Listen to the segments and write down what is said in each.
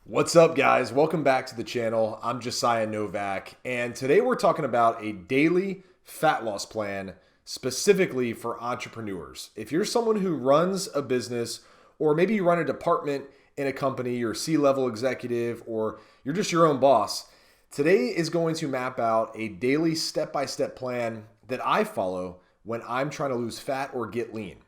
What's up, guys? Welcome back to the channel. I'm Josiah Novak, and today we're talking about a daily fat loss plan specifically for entrepreneurs. If you're someone who runs a business, or maybe you run a department in a company, you're a C-level executive, or you're just your own boss, today is going to map out a daily step-by-step plan that I follow when I'm trying to lose fat or get lean.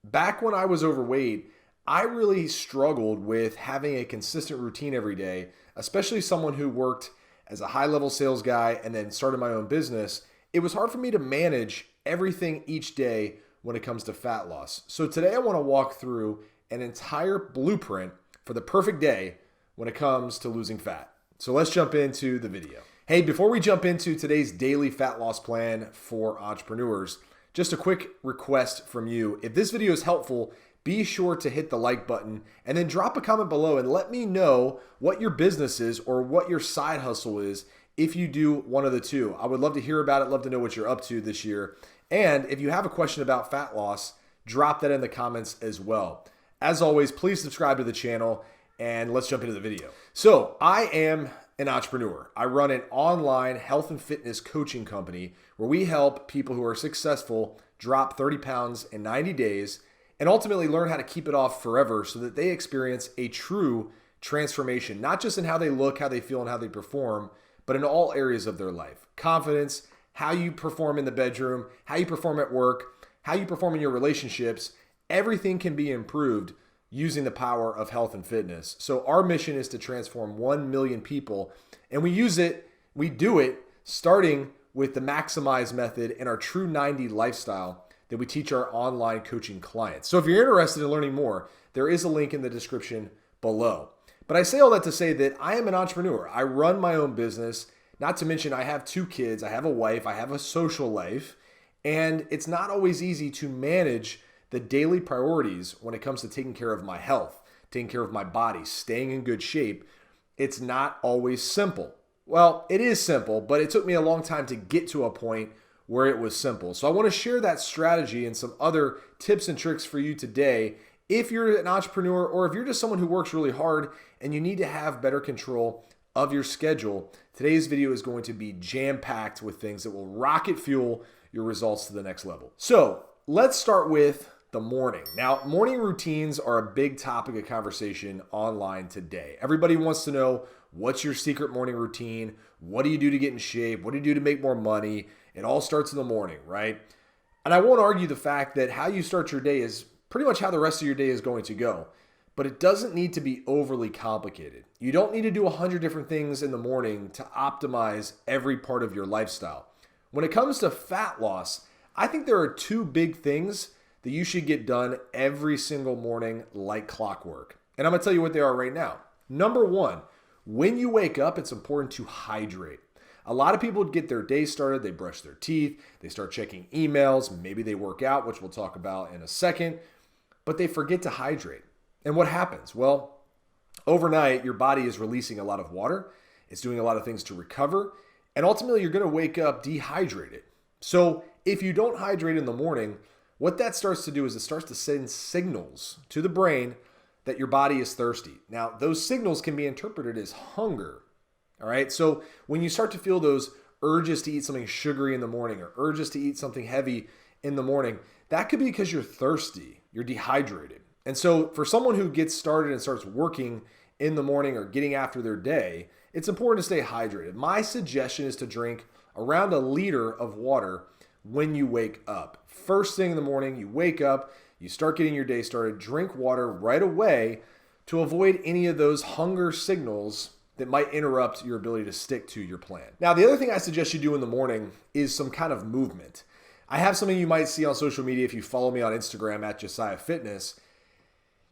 Back when I was overweight, I really struggled with having a consistent routine every day, especially someone who worked as a high-level sales guy and then started my own business. It was hard for me to manage everything each day when it comes to fat loss. So today I want to walk through an entire blueprint for the perfect day when it comes to losing fat. So let's jump into the video. Hey, before we jump into today's daily fat loss plan for entrepreneurs, just a quick request from you. If this video is helpful, be sure to hit the like button and then drop a comment below and let me know what your business is or what your side hustle is if you do one of the two. I would love to hear about it, love to know what you're up to this year. And if you have a question about fat loss, drop that in the comments as well. As always, please subscribe to the channel and let's jump into the video. So I am an entrepreneur. I run an online health and fitness coaching company where we help people who are successful drop 30 pounds in 90 days and ultimately learn how to keep it off forever so that they experience a true transformation, not just in how they look, how they feel, and how they perform, but in all areas of their life. Confidence, how you perform in the bedroom, how you perform at work, how you perform in your relationships, everything can be improved using the power of health and fitness. So our mission is to transform 1 million people, and we do it starting with the Maximize method and our True 90 lifestyle that we teach our online coaching clients. So if you're interested in learning more, there is a link in the description below. But I say all that to say that I am an entrepreneur. I run my own business, not to mention I have 2 kids, I have a wife, I have a social life, and it's not always easy to manage the daily priorities when it comes to taking care of my health, taking care of my body, staying in good shape. It's not always simple. Well, it is simple, but it took me a long time to get to a point where it was simple. So I want to share that strategy and some other tips and tricks for you today. If you're an entrepreneur or if you're just someone who works really hard and you need to have better control of your schedule, today's video is going to be jam-packed with things that will rocket fuel your results to the next level. So let's start with the morning. Now, morning routines are a big topic of conversation online today. Everybody wants to know, what's your secret morning routine? What do you do to get in shape? What do you do to make more money? It all starts in the morning, right? And I won't argue the fact that how you start your day is pretty much how the rest of your day is going to go, but it doesn't need to be overly complicated. You don't need to do 100 different things in the morning to optimize every part of your lifestyle. When it comes to fat loss, I think there are 2 big things that you should get done every single morning like clockwork. And I'm gonna tell you what they are right now. Number 1, when you wake up, it's important to hydrate. A lot of people get their day started, they brush their teeth, they start checking emails, maybe they work out, which we'll talk about in a second, but they forget to hydrate. And what happens? Well, overnight, your body is releasing a lot of water, it's doing a lot of things to recover, and ultimately you're gonna wake up dehydrated. So if you don't hydrate in the morning, what that starts to do is it starts to send signals to the brain that your body is thirsty. Now, those signals can be interpreted as hunger. All right. So when you start to feel those urges to eat something sugary in the morning or urges to eat something heavy in the morning, that could be because you're thirsty, you're dehydrated. And so for someone who gets started and starts working in the morning or getting after their day, it's important to stay hydrated. My suggestion is to drink around 1 liter of water when you wake up. First thing in the morning, you wake up, you start getting your day started, drink water right away to avoid any of those hunger signals that might interrupt your ability to stick to your plan. Now, the other thing I suggest you do in the morning is some kind of movement. I have something you might see on social media if you follow me on Instagram at Josiah Fitness.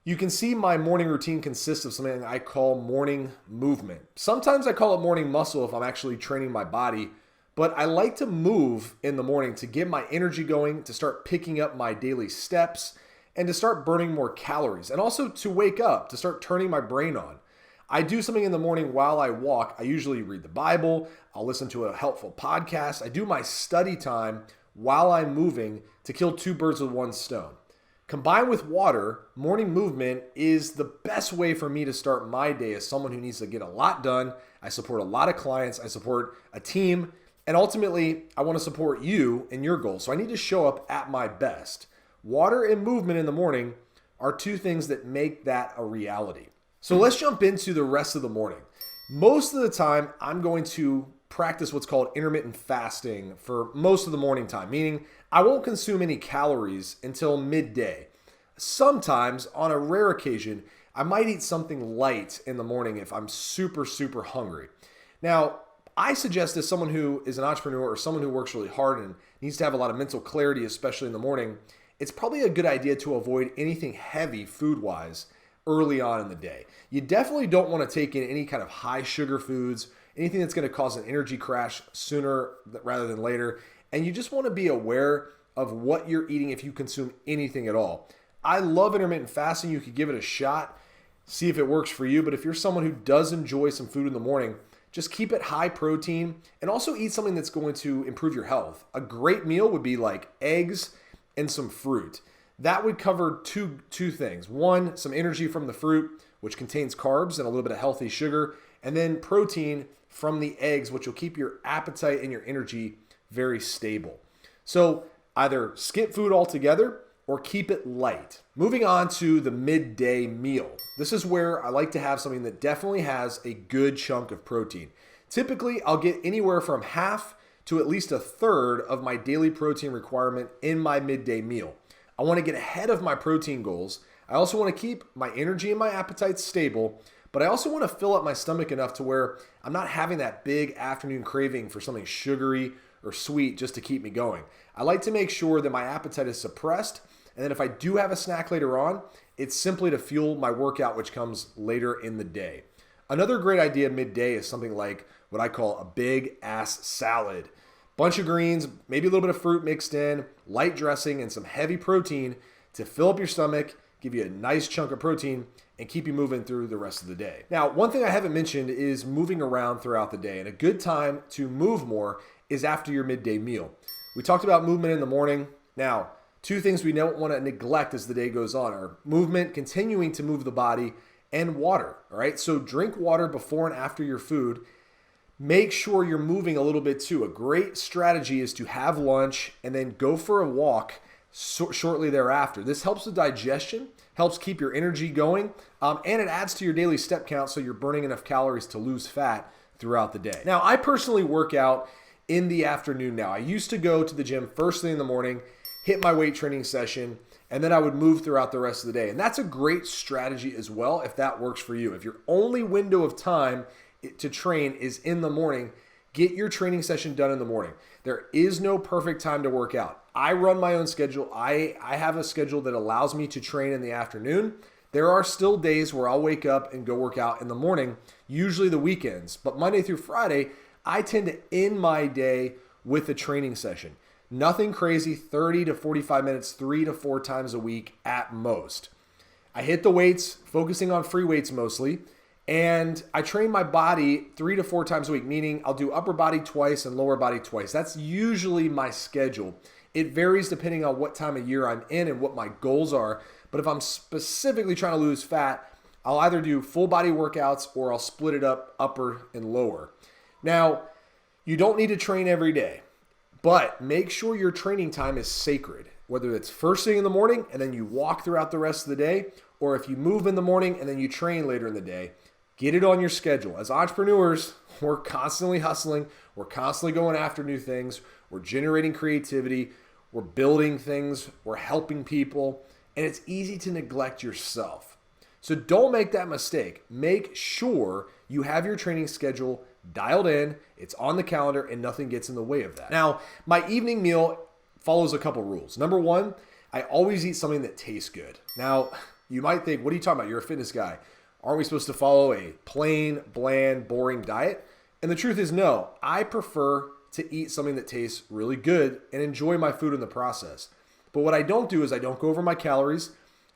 You can see my morning routine consists of something I call morning movement. Sometimes I call it morning muscle if I'm actually training my body, but I like to move in the morning to get my energy going, to start picking up my daily steps, and to start burning more calories, and also to wake up, to start turning my brain on. I do something in the morning while I walk. I usually read the Bible. I'll listen to a helpful podcast. I do my study time while I'm moving to kill 2 birds with 1 stone. Combined with water, morning movement is the best way for me to start my day as someone who needs to get a lot done. I support a lot of clients, I support a team, and ultimately, I want to support you and your goals. So I need to show up at my best. Water and movement in the morning are two things that make that a reality. So let's jump into the rest of the morning. Most of the time, I'm going to practice what's called intermittent fasting for most of the morning time, meaning I won't consume any calories until midday. Sometimes, on a rare occasion, I might eat something light in the morning if I'm super, super hungry. Now, I suggest as someone who is an entrepreneur or someone who works really hard and needs to have a lot of mental clarity, especially in the morning, it's probably a good idea to avoid anything heavy food-wise early on in the day. You definitely don't want to take in any kind of high sugar foods, anything that's going to cause an energy crash sooner rather than later. And you just want to be aware of what you're eating if you consume anything at all. I love intermittent fasting. You could give it a shot, see if it works for you. But if you're someone who does enjoy some food in the morning, just keep it high protein and also eat something that's going to improve your health. A great meal would be like eggs and some fruit. That would cover two things. One, some energy from the fruit, which contains carbs and a little bit of healthy sugar, and then protein from the eggs, which will keep your appetite and your energy very stable. So either skip food altogether or keep it light. Moving on to the midday meal. This is where I like to have something that definitely has a good chunk of protein. Typically, I'll get anywhere from half to at least a third of my daily protein requirement in my midday meal. I want to get ahead of my protein goals. I also want to keep my energy and my appetite stable, but I also want to fill up my stomach enough to where I'm not having that big afternoon craving for something sugary or sweet just to keep me going. I like to make sure that my appetite is suppressed, and then if I do have a snack later on, it's simply to fuel my workout, which comes later in the day. Another great idea midday is something like what I call a big ass salad. Bunch of greens, maybe a little bit of fruit mixed in, light dressing, and some heavy protein to fill up your stomach, give you a nice chunk of protein, and keep you moving through the rest of the day. Now, one thing I haven't mentioned is moving around throughout the day, and a good time to move more is after your midday meal. We talked about movement in the morning. Now, two things we don't want to neglect as the day goes on are movement, continuing to move the body, and water, all right? So drink water before and after your food. Make sure you're moving a little bit too. A great strategy is to have lunch and then go for a walk shortly thereafter. This helps with digestion, helps keep your energy going, and it adds to your daily step count so you're burning enough calories to lose fat throughout the day. Now, I personally work out in the afternoon now. I used to go to the gym first thing in the morning, hit my weight training session, and then I would move throughout the rest of the day. And that's a great strategy as well if that works for you. If your only window of time to train is in the morning, get your training session done in the morning. There is no perfect time to work out. I run my own schedule. I have a schedule that allows me to train in the afternoon. There are still days where I'll wake up and go work out in the morning, usually the weekends. But Monday through Friday, I tend to end my day with a training session. Nothing crazy, 30 to 45 minutes, 3 to 4 times a week at most. I hit the weights, focusing on free weights mostly. And I train my body 3 to 4 times a week, meaning I'll do upper body twice and lower body twice. That's usually my schedule. It varies depending on what time of year I'm in and what my goals are. But if I'm specifically trying to lose fat, I'll either do full body workouts or I'll split it up upper and lower. Now, you don't need to train every day, but make sure your training time is sacred, whether it's first thing in the morning and then you walk throughout the rest of the day, or if you move in the morning and then you train later in the day. Get it on your schedule. As entrepreneurs, we're constantly hustling. We're constantly going after new things. We're generating creativity. We're building things. We're helping people. And it's easy to neglect yourself. So don't make that mistake. Make sure you have your training schedule dialed in. It's on the calendar and nothing gets in the way of that. Now, my evening meal follows a couple rules. Number one, I always eat something that tastes good. Now, you might think, what are you talking about? You're a fitness guy. Aren't we supposed to follow a plain, bland, boring diet? And the truth is no. I prefer to eat something that tastes really good and enjoy my food in the process. But what I don't do is I don't go over my calories.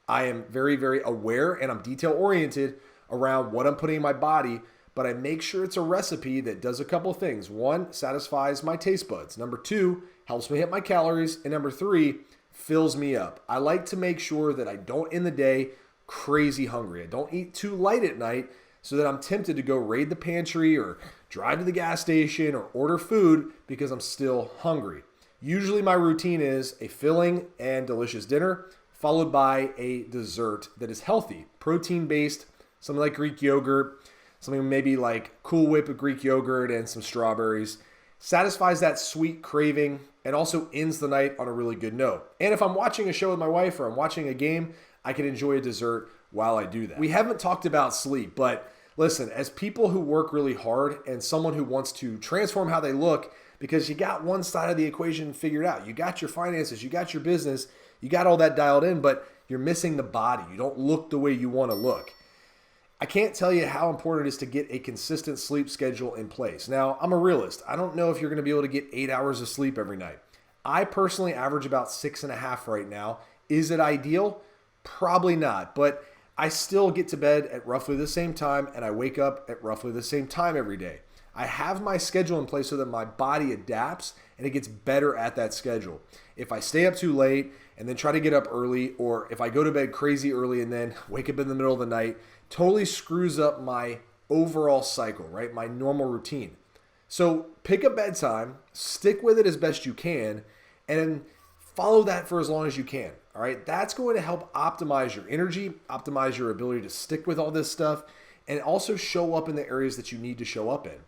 I am very, very aware and I'm detail oriented around what I'm putting in my body, but I make sure it's a recipe that does a couple things. One, satisfies my taste buds. Number two, helps me hit my calories. And number three, fills me up. I like to make sure that I don't end the day crazy hungry. I don't eat too light at night so that I'm tempted to go raid the pantry or drive to the gas station or order food because I'm still hungry. Usually my routine is a filling and delicious dinner followed by a dessert that is healthy, protein-based, something like Greek yogurt, something maybe like Cool Whip with Greek yogurt and some strawberries. Satisfies that sweet craving and also ends the night on a really good note. And if I'm watching a show with my wife or I'm watching a game, I can enjoy a dessert while I do that. We haven't talked about sleep, but listen, as people who work really hard and someone who wants to transform how they look, because you got one side of the equation figured out. You got your finances, you got your business, you got all that dialed in, but you're missing the body. You don't look the way you want to look. I can't tell you how important it is to get a consistent sleep schedule in place. Now, I'm a realist. I don't know if you're going to be able to get 8 hours of sleep every night. I personally average about 6.5 right now. Is it ideal? Probably not, but I still get to bed at roughly the same time and I wake up at roughly the same time every day. I have my schedule in place so that my body adapts and it gets better at that schedule. If I stay up too late and then try to get up early, or if I go to bed crazy early and then wake up in the middle of the night, totally screws up my overall cycle, right? My normal routine. So pick a bedtime, stick with it as best you can, and follow that for as long as you can. All right, that's going to help optimize your energy, optimize your ability to stick with all this stuff, and also show up in the areas that you need to show up in.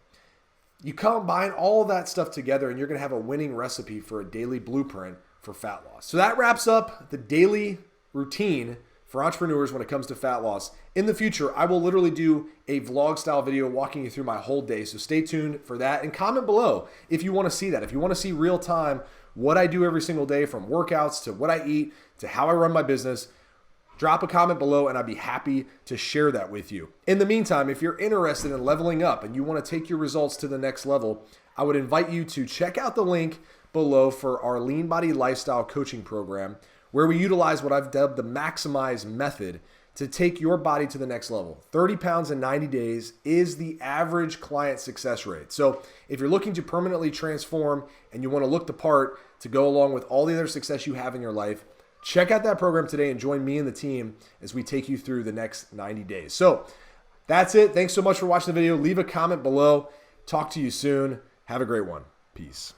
You combine all that stuff together and you're going to have a winning recipe for a daily blueprint for fat loss. So that wraps up the daily routine for entrepreneurs when it comes to fat loss. In the future, I will literally do a vlog style video walking you through my whole day. So stay tuned for that and comment below if you want to see that. If you want to see real time what I do every single day, from workouts to what I eat to how I run my business, drop a comment below and I'd be happy to share that with you. In the meantime, if you're interested in leveling up and you want to take your results to the next level, I would invite you to check out the link below for our Lean Body Lifestyle Coaching Program, where we utilize what I've dubbed the Maximize Method to take your body to the next level. 30 pounds in 90 days is the average client success rate. So if you're looking to permanently transform and you want to look the part to go along with all the other success you have in your life, check out that program today and join me and the team as we take you through the next 90 days. So that's it. Thanks so much for watching the video. Leave a comment below. Talk to you soon. Have a great one. Peace.